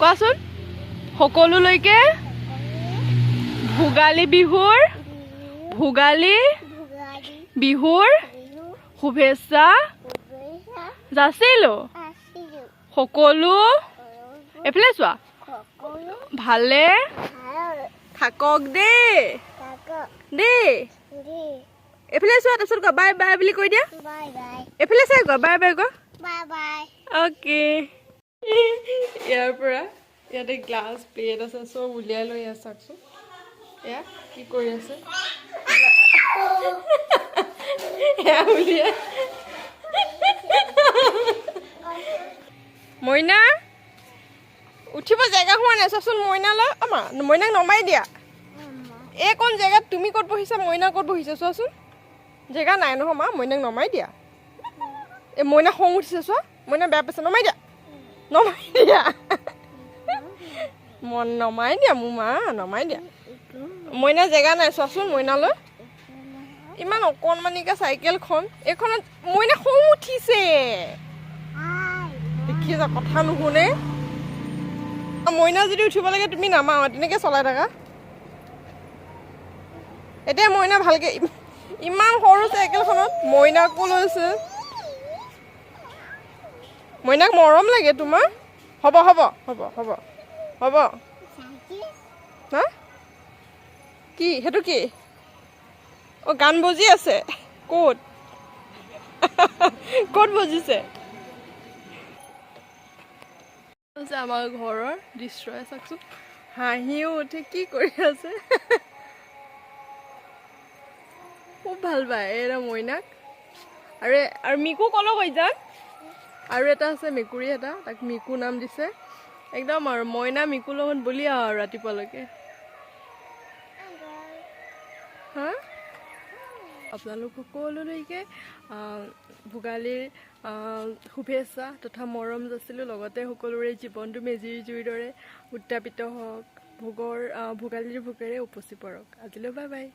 কোৱাচোন সকলোলৈকে ভোগালী বিহুৰ শুভেচ্ছা যাচিলো সকলো এফালে চোৱা ভালে থাকক দেই এফালে চোৱা তাৰপিছত কোৱা বাই বাই বুলি কৈ দিয়া এফালে চাই কোৱা বাই বাই কোৱা অ'কে ইয়াৰ পৰা ইয়াতে গ্লাছ প্লেট আছে চব উলিয়াই লৈ আছে চাওকচোন এয়া কি কৰি আছে উলিয়াই মইনা উঠিব জেগা হোৱা নাই চাচোন মইনালৈ আমা মইনাক নমাই দিয়া এই কোন জেগাত তুমি ক'ত বহিছা মইনা ক'ত বহিছে চোৱাচোন জেগা নাই নহয় মা মইনাক নমাই দিয়া এই মইনা খং উঠিছে চোৱা মইনা বেয়া পাইছে নমাই দিয়া মন নমাই দিয়া মোৰ মা নমাই দিয়া মইনা জেগা নাই চোৱাচোন মইনালৈ ইমান অকণমানিকা চাইকেলখন এইখনত মইনা খং উঠিছে দেখিছা কথা নুশুনে মইনা যদি উঠিব লাগে তুমি নামা তেনেকৈ চলাই থাকা এতিয়া মইনা ভালকৈ ইমান সৰু চাইকেলখনত মইনাকো লৈছে মইনাক মৰম লাগে তোমাৰ হ'ব হ'ব হ'ব হ'ব হ'ব হা কি সেইটো কি অঁ গান বজি আছে ক'ত ক'ত বজিছে আমাৰ ঘৰৰ দৃশ্য চাওকচোন হাঁহিও উঠে কি কৰি আছে খুব ভাল পায় এৰা মইনাক আৰু মিকু কলৈ গৈ যাম আৰু এটা আছে মেকুৰী এটা তাক মিকু নাম দিছে একদম আৰু মইনা মিকুৰ লগত বলি আৰু ৰাতিপুৱালৈকে হা আপোনালোক সকলোলৈকে ভোগালীৰ শুভেচ্ছা তথা মৰম যাচিলোঁ লগতে সকলোৰে জীৱনটো মেজিৰ জুইৰ দৰে উত্তাপিত হওক ভোগালীৰ ভোগেৰে উপচি পৰক আজিলৈ বাই বাই